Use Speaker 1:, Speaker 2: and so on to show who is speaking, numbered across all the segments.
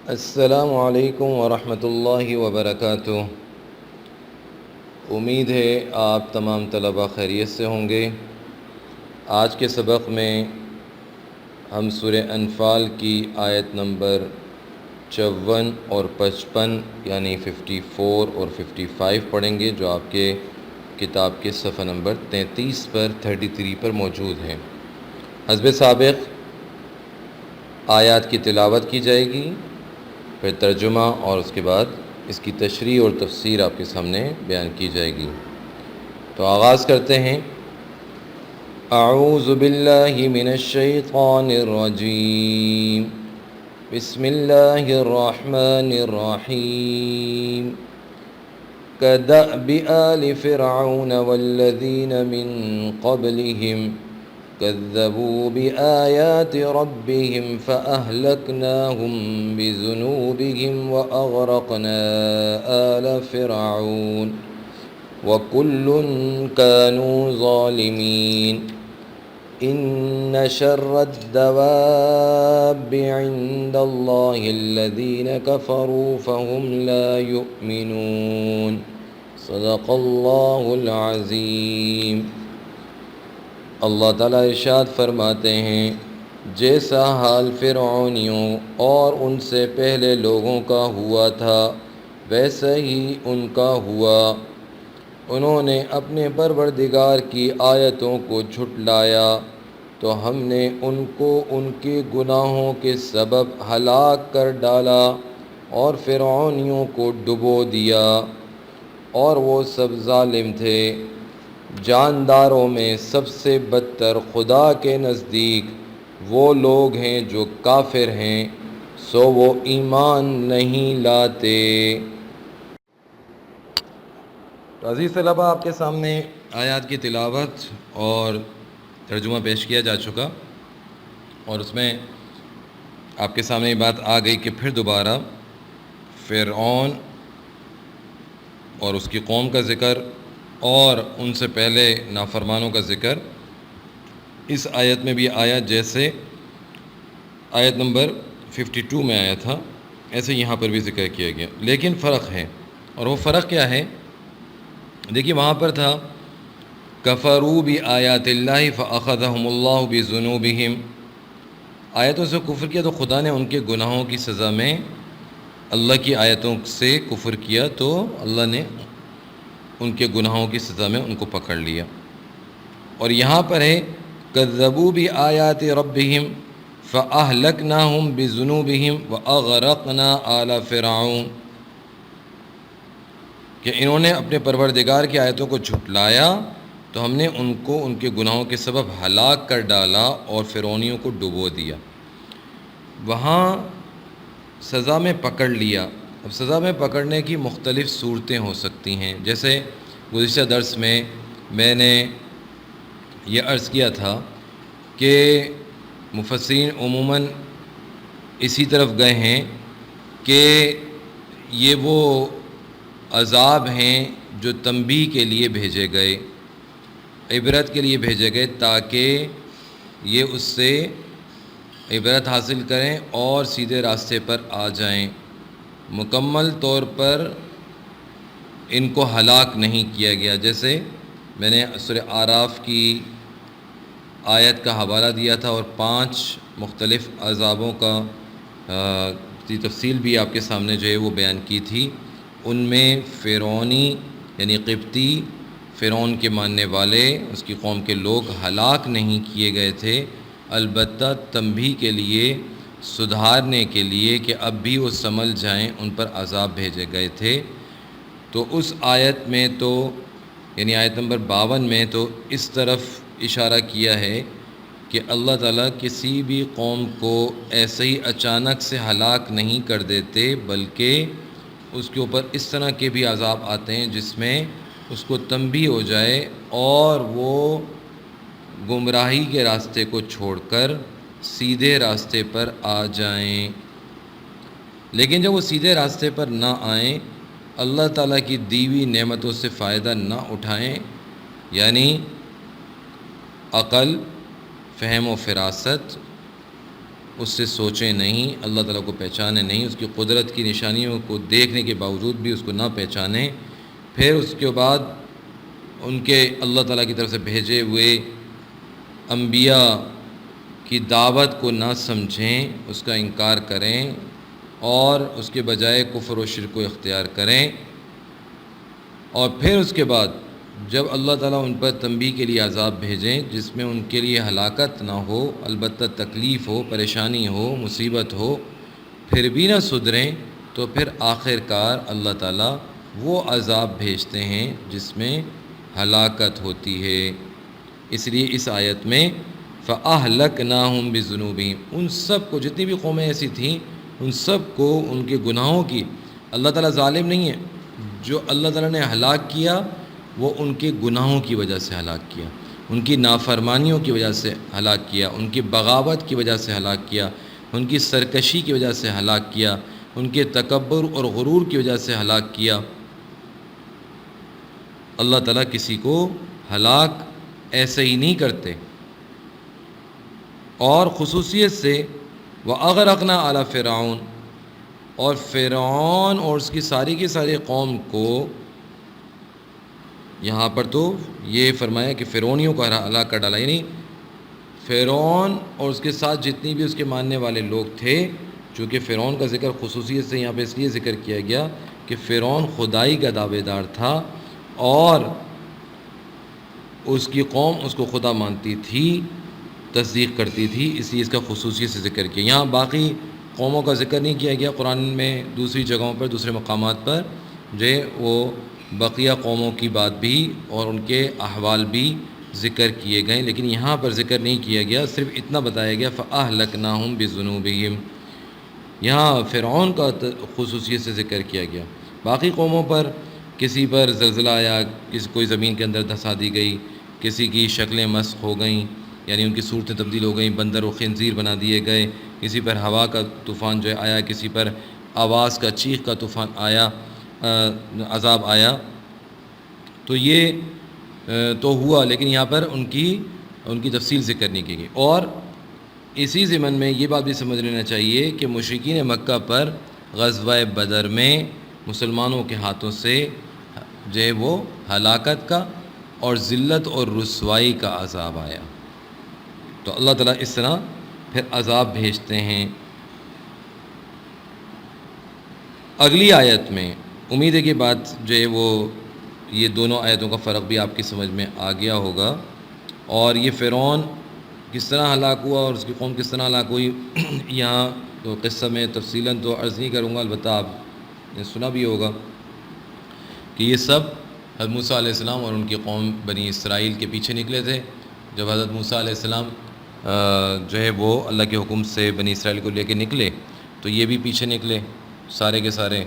Speaker 1: السلام علیکم ورحمۃ اللہ وبرکاتہ۔ امید ہے آپ تمام طلبہ خیریت سے ہوں گے۔ آج کے سبق میں ہم سورہ انفال کی آیت نمبر 54 اور 55 یعنی 54 اور 55 پڑھیں گے، جو آپ کے کتاب کے صفحہ نمبر 33 پر 33 پر موجود ہیں۔ حسب سابق آیات کی تلاوت کی جائے گی، پھر ترجمہ اور اس کے بعد اس کی تشریح اور تفسیر آپ کے سامنے بیان کی جائے گی۔ تو آغاز کرتے ہیں۔ اعوذ باللہ من الشیطان الرجیم، بسم اللہ الرحمن الرحیم۔ كدأب آل فرعون والذین من قبلهم كذبوا بآيات ربهم فأهلكناهم بذنوبهم وأغرقنا آل فرعون وكل كانوا ظالمين إن شر الدواب عند الله الذين كفروا فهم لا يؤمنون صدق الله العظیم۔ اللہ تعالیٰ ارشاد فرماتے ہیں، جیسا حال فرعونیوں اور ان سے پہلے لوگوں کا ہوا تھا ویسا ہی ان کا ہوا۔ انہوں نے اپنے پروردگار کی آیتوں کو جھٹلایا تو ہم نے ان کو ان کے گناہوں کے سبب ہلاک کر ڈالا اور فرعونیوں کو ڈبو دیا، اور وہ سب ظالم تھے۔ جانداروں میں سب سے بدتر خدا کے نزدیک وہ لوگ ہیں جو کافر ہیں، سو وہ ایمان نہیں لاتے۔ تو عزیز طلبہ، آپ کے سامنے آیات کی تلاوت اور ترجمہ پیش کیا جا چکا، اور اس میں آپ کے سامنے یہ بات آ گئی کہ پھر دوبارہ فرعون اور اس کی قوم کا ذکر اور ان سے پہلے نافرمانوں کا ذکر اس آیت میں بھی آیا، جیسے آیت نمبر 52 میں آیا تھا ایسے یہاں پر بھی ذکر کیا گیا، لیکن فرق ہے، اور وہ فرق کیا ہے؟ دیکھیے، وہاں پر تھا کفروا بآیات اللہ فاخذہم اللہ بذنوبہم، آیتوں سے کفر کیا تو خدا نے ان کے گناہوں کی سزا میں اللہ کی آیتوں سے کفر کیا تو اللہ نے ان کے گناہوں کی سزا میں ان کو پکڑ لیا۔ اور یہاں پر ہے کذبوا بآیات ربہم فاہلکناہم بذنوبہم واغرقنا آل فرعون، کہ انہوں نے اپنے پروردگار کی آیتوں کو جھٹلایا تو ہم نے ان کو ان کے گناہوں کے سبب ہلاک کر ڈالا اور فرعونیوں کو ڈبو دیا۔ وہاں سزا میں پکڑ لیا۔ اب سزا میں پکڑنے کی مختلف صورتیں ہو سکتی ہیں، جیسے گزشتہ درس میں نے یہ عرض کیا تھا کہ مفسرین عموماً اسی طرف گئے ہیں کہ یہ وہ عذاب ہیں جو تنبیہ کے لیے بھیجے گئے، عبرت کے لیے بھیجے گئے، تاکہ یہ اس سے عبرت حاصل کریں اور سیدھے راستے پر آ جائیں۔ مکمل طور پر ان کو ہلاک نہیں کیا گیا، جیسے میں نے سورہ اعراف کی آیت کا حوالہ دیا تھا اور 5 مختلف عذابوں کا تفصیل بھی آپ کے سامنے جو ہے وہ بیان کی تھی۔ ان میں فرعونی یعنی قبطی، فرعون کے ماننے والے، اس کی قوم کے لوگ ہلاک نہیں کیے گئے تھے، البتہ تنبیہ کے لیے، سدھارنے کے لیے کہ اب بھی وہ سنبھل جائیں، ان پر عذاب بھیجے گئے تھے۔ تو اس آیت میں تو یعنی آیت نمبر 52 میں تو اس طرف اشارہ کیا ہے کہ اللہ تعالیٰ کسی بھی قوم کو ایسے ہی اچانک سے ہلاک نہیں کر دیتے، بلکہ اس کے اوپر اس طرح کے بھی عذاب آتے ہیں جس میں اس کو تنبیہ ہو جائے اور وہ گمراہی کے راستے کو چھوڑ کر سیدھے راستے پر آ جائیں۔ لیکن جب وہ سیدھے راستے پر نہ آئیں، اللہ تعالیٰ کی دی ہوئی نعمتوں سے فائدہ نہ اٹھائیں، یعنی عقل، فہم و فراست، اس سے سوچیں نہیں، اللہ تعالیٰ کو پہچانیں نہیں، اس کی قدرت کی نشانیوں کو دیکھنے کے باوجود بھی اس کو نہ پہچانیں، پھر اس کے بعد ان کے اللہ تعالیٰ کی طرف سے بھیجے ہوئے انبیاء کی دعوت کو نہ سمجھیں، اس کا انکار کریں اور اس کے بجائے کفر و شرک کو اختیار کریں، اور پھر اس کے بعد جب اللہ تعالیٰ ان پر تنبیہ کے لیے عذاب بھیجیں جس میں ان کے لیے ہلاکت نہ ہو، البتہ تکلیف ہو، پریشانی ہو، مصیبت ہو، پھر بھی نہ سدھریں، تو پھر آخر کار اللہ تعالیٰ وہ عذاب بھیجتے ہیں جس میں ہلاکت ہوتی ہے۔ اس لیے اس آیت میں فَأَهْلَكْنَاهُمْ بِذُنُوبِهِمْ، ان سب کو، جتنی بھی قومیں ایسی تھیں ان سب کو ان کے گناہوں کی، اللہ تعالیٰ ظالم نہیں ہے، جو اللہ تعالیٰ نے ہلاک کیا وہ ان کے گناہوں کی وجہ سے ہلاک کیا، ان کی نافرمانیوں کی وجہ سے ہلاک کیا، ان کی بغاوت کی وجہ سے ہلاک کیا، ان کی سرکشی کی وجہ سے ہلاک کیا، ان کے تکبر اور غرور کی وجہ سے ہلاک کیا۔ اللہ تعالیٰ کسی کو ہلاک ایسے ہی نہیں کرتے۔ اور خصوصیت سے وَأَغْرَقْنَا عَلَى فِرْعَوْنَ، اور فرعون اور اس کی ساری قوم کو، یہاں پر تو یہ فرمایا کہ فرعونیوں کو ہلاک کر ڈالا، یعنی فرعون اور اس کے ساتھ جتنی بھی اس کے ماننے والے لوگ تھے، چونکہ فرعون کا ذکر خصوصیت سے یہاں پہ اس لیے ذکر کیا گیا کہ فرعون خدائی کا دعوے دار تھا اور اس کی قوم اس کو خدا مانتی تھی، تصدیق کرتی تھی، اس لیے اس کا خصوصیت سے ذکر کیا۔ یہاں باقی قوموں کا ذکر نہیں کیا گیا قرآن میں، دوسری جگہوں پر، دوسرے مقامات پر جو وہ بقیہ قوموں کی بات بھی اور ان کے احوال بھی ذکر کیے گئے، لیکن یہاں پر ذکر نہیں کیا گیا، صرف اتنا بتایا گیا فَأَهْلَكْنَاهُمْ بِذُنُوبِهِمْ، یہاں فرعون کا خصوصیت سے ذکر کیا گیا۔ باقی قوموں پر کسی پر زلزلہ آیا، کوئی زمین کے اندر دھسا دی گئی، کسی کی شکلیں مسخ ہو گئیں، یعنی ان کی صورتیں تبدیل ہو گئیں، بندر و خنزیر بنا دیے گئے، کسی پر ہوا کا طوفان جو ہے آیا، کسی پر آواز کا، چیخ کا طوفان آیا، عذاب آیا، تو یہ تو ہوا، لیکن یہاں پر ان کی تفصیل ذکر نہیں کی گئی۔ اور اسی ضمن میں یہ بات بھی سمجھ لینا چاہیے کہ مشرکین مکہ پر غزوہ بدر میں مسلمانوں کے ہاتھوں سے جو ہے وہ ہلاکت کا اور ذلت اور رسوائی کا عذاب آیا، تو اللہ تعالیٰ اس طرح پھر عذاب بھیجتے ہیں۔ اگلی آیت میں امید ہے کہ بات جو ہے وہ یہ دونوں آیتوں کا فرق بھی آپ کی سمجھ میں آ گیا ہوگا، اور یہ فرعون کس طرح ہلاک ہوا اور اس کی قوم کس طرح ہلاک ہوئی، یہاں تو قصہ میں تفصیلاً تو عرض نہیں کروں گا، البتہ آپ نے سنا بھی ہوگا کہ یہ سب حضرت موسیٰ علیہ السلام اور ان کی قوم بنی اسرائیل کے پیچھے نکلے تھے۔ جب حضرت موسیٰ علیہ السلام جو ہے وہ اللہ کے حکم سے بنی اسرائیل کو لے کے نکلے تو یہ بھی پیچھے نکلے سارے کے سارے،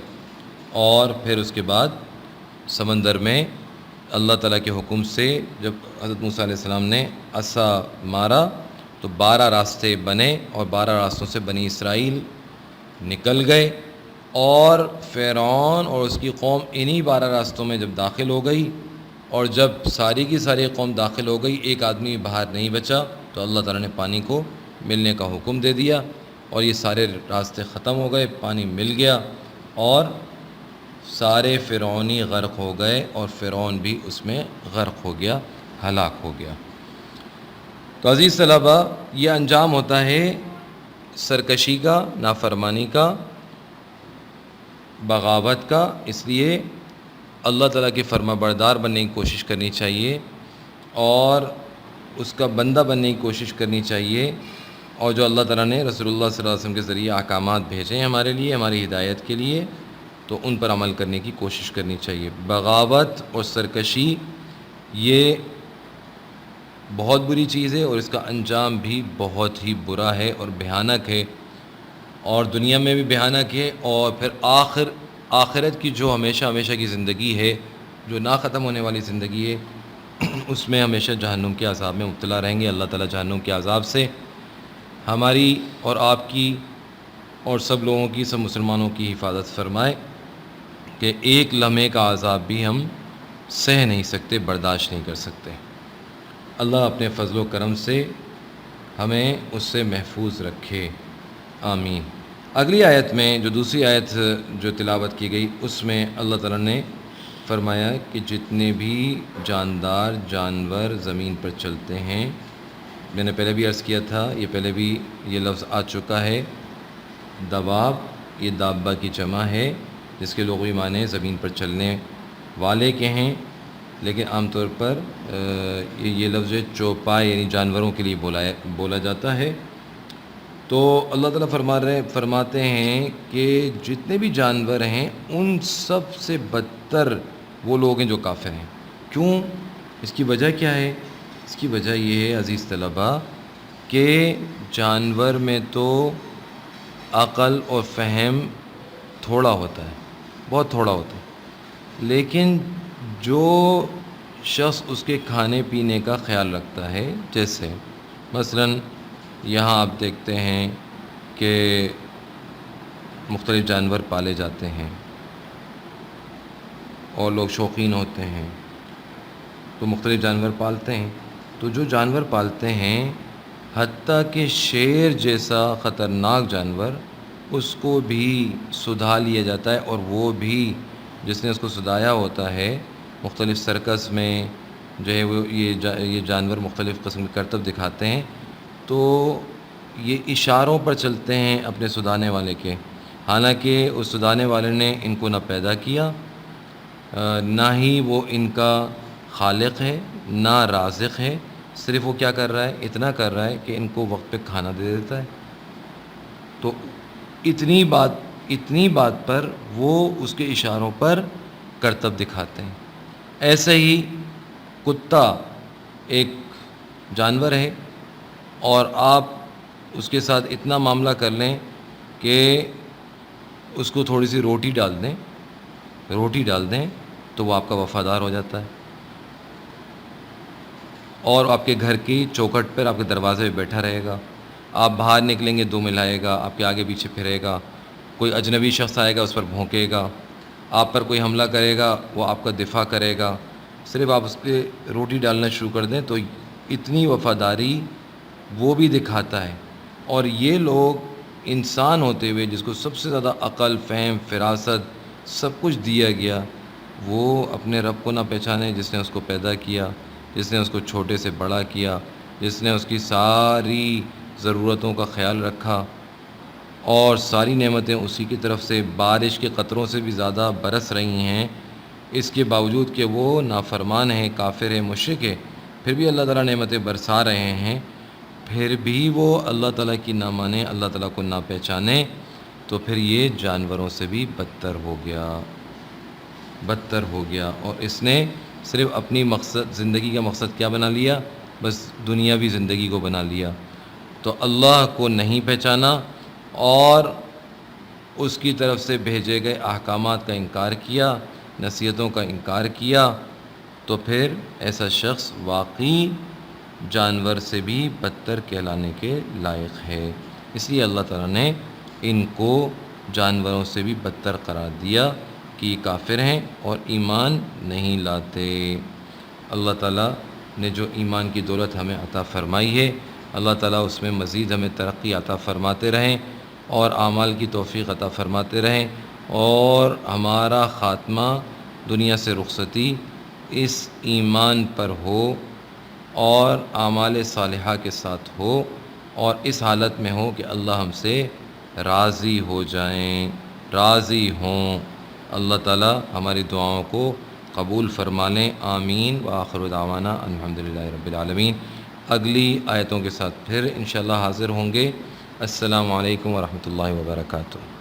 Speaker 1: اور پھر اس کے بعد سمندر میں اللہ تعالیٰ کے حکم سے جب حضرت موسیٰ علیہ السلام نے عصا مارا تو 12 راستے بنے، اور 12 راستوں سے بنی اسرائیل نکل گئے، اور فرعون اور اس کی قوم انہی 12 راستوں میں جب داخل ہو گئی، اور جب ساری کی ساری قوم داخل ہو گئی، ایک آدمی باہر نہیں بچا، تو اللہ تعالیٰ نے پانی کو ملنے کا حکم دے دیا، اور یہ سارے راستے ختم ہو گئے، پانی مل گیا، اور سارے فرعونی غرق ہو گئے، اور فرعون بھی اس میں غرق ہو گیا، ہلاک ہو گیا۔ تو عزیز طلبہ، یہ انجام ہوتا ہے سرکشی کا، نافرمانی کا، بغاوت کا، اس لیے اللہ تعالیٰ کے فرما بردار بننے کی کوشش کرنی چاہیے اور اس کا بندہ بننے کی کوشش کرنی چاہیے، اور جو اللہ تعالیٰ نے رسول اللہ صلی اللہ علیہ وسلم کے ذریعے احکامات بھیجے ہیں ہمارے لیے، ہماری ہدایت کے لیے، تو ان پر عمل کرنے کی کوشش کرنی چاہیے۔ بغاوت اور سرکشی یہ بہت بری چیز ہے، اور اس کا انجام بھی بہت ہی برا ہے اور بھیانک ہے، اور دنیا میں بھی بھیانک ہے، اور پھر آخرت کی جو ہمیشہ ہمیشہ کی زندگی ہے، جو نہ ختم ہونے والی زندگی ہے، اس میں ہمیشہ جہنم کے عذاب میں مبتلا رہیں گے۔ اللہ تعالیٰ جہنم کے عذاب سے ہماری اور آپ کی اور سب لوگوں کی، سب مسلمانوں کی حفاظت فرمائے کہ ایک لمحے کا عذاب بھی ہم سہ نہیں سکتے، برداشت نہیں کر سکتے۔ اللہ اپنے فضل و کرم سے ہمیں اس سے محفوظ رکھے۔ آمین۔ اگلی آیت میں جو دوسری آیت جو تلاوت کی گئی اس میں اللہ تعالیٰ نے فرمایا کہ جتنے بھی جاندار جانور زمین پر چلتے ہیں، میں نے پہلے بھی عرض کیا تھا، یہ پہلے بھی یہ لفظ آ چکا ہے، دواب، یہ دابہ کی جمع ہے جس کے لغوی معنی زمین پر چلنے والے کے ہیں، لیکن عام طور پر یہ لفظ چوپائے یعنی جانوروں کے لیے بولا جاتا ہے۔ تو اللہ تعالیٰ فرماتے ہیں کہ جتنے بھی جانور ہیں ان سب سے بدتر وہ لوگ ہیں جو کافر ہیں۔ کیوں؟ اس کی وجہ کیا ہے؟ اس کی وجہ یہ ہے عزیز طلباء کہ جانور میں تو عقل اور فہم تھوڑا ہوتا ہے، بہت تھوڑا ہوتا ہے، لیکن جو شخص اس کے کھانے پینے کا خیال رکھتا ہے، جیسے مثلاً یہاں آپ دیکھتے ہیں کہ مختلف جانور پالے جاتے ہیں اور لوگ شوقین ہوتے ہیں تو مختلف جانور پالتے ہیں، تو جو جانور پالتے ہیں حتیٰ کہ شیر جیسا خطرناک جانور اس کو بھی سدھا لیا جاتا ہے، اور وہ بھی جس نے اس کو سدھایا ہوتا ہے مختلف سرکس میں جو ہے وہ یہ جانور مختلف قسم کے کرتب دکھاتے ہیں، تو یہ اشاروں پر چلتے ہیں اپنے سدھانے والے کے، حالانکہ اس سدھانے والے نے ان کو نہ پیدا کیا، نہ ہی وہ ان کا خالق ہے، نہ رازق ہے، صرف وہ کیا کر رہا ہے؟ اتنا کر رہا ہے کہ ان کو وقت پہ کھانا دے دیتا ہے۔ تو اتنی بات پر وہ اس کے اشاروں پر کرتب دکھاتے ہیں۔ ایسے ہی کتا ایک جانور ہے اور آپ اس کے ساتھ اتنا معاملہ کر لیں کہ اس کو تھوڑی سی روٹی ڈال دیں تو وہ آپ کا وفادار ہو جاتا ہے، اور آپ کے گھر کی چوکھٹ پر آپ کے دروازے پہ بیٹھا رہے گا، آپ باہر نکلیں گے دو ملائے گا، آپ کے آگے پیچھے پھرے گا، کوئی اجنبی شخص آئے گا اس پر بھونکے گا، آپ پر کوئی حملہ کرے گا وہ آپ کا دفاع کرے گا، صرف آپ اس پہ روٹی ڈالنا شروع کر دیں تو اتنی وفاداری وہ بھی دکھاتا ہے۔ اور یہ لوگ انسان ہوتے ہوئے جس کو سب سے زیادہ عقل، فہم، فراست سب کچھ دیا گیا، وہ اپنے رب کو نہ پہچانے جس نے اس کو پیدا کیا، جس نے اس کو چھوٹے سے بڑا کیا، جس نے اس کی ساری ضرورتوں کا خیال رکھا، اور ساری نعمتیں اسی کی طرف سے بارش کے قطروں سے بھی زیادہ برس رہی ہیں، اس کے باوجود کہ وہ نافرمان ہے، کافر ہے، مشرک ہے، پھر بھی اللہ تعالیٰ نعمتیں برسا رہے ہیں، پھر بھی وہ اللہ تعالیٰ کی نہ مانے، اللہ تعالیٰ کو نہ پہچانے، تو پھر یہ جانوروں سے بھی بدتر ہو گیا، اور اس نے صرف اپنی زندگی کا مقصد کیا بنا لیا؟ بس دنیاوی زندگی کو بنا لیا، تو اللہ کو نہیں پہچانا اور اس کی طرف سے بھیجے گئے احکامات کا انکار کیا، نصیحتوں کا انکار کیا، تو پھر ایسا شخص واقعی جانور سے بھی بدتر کہلانے کے لائق ہے۔ اس لیے اللہ تعالیٰ نے ان کو جانوروں سے بھی بدتر قرار دیا کہ یہ کافر ہیں اور ایمان نہیں لاتے۔ اللہ تعالیٰ نے جو ایمان کی دولت ہمیں عطا فرمائی ہے، اللہ تعالیٰ اس میں مزید ہمیں ترقی عطا فرماتے رہیں اور اعمال کی توفیق عطا فرماتے رہیں، اور ہمارا خاتمہ دنیا سے رخصتی اس ایمان پر ہو اور اعمال صالحہ کے ساتھ ہو، اور اس حالت میں ہو کہ اللہ ہم سے راضی ہو جائیں، راضی ہوں۔ اللہ تعالیٰ ہماری دعاؤں کو قبول فرما لیں، آمین، وآخر دعوانا الحمدللہ رب العالمین۔ اگلی آیتوں کے ساتھ پھر انشاءاللہ حاضر ہوں گے۔ السلام علیکم ورحمۃ اللہ وبرکاتہ۔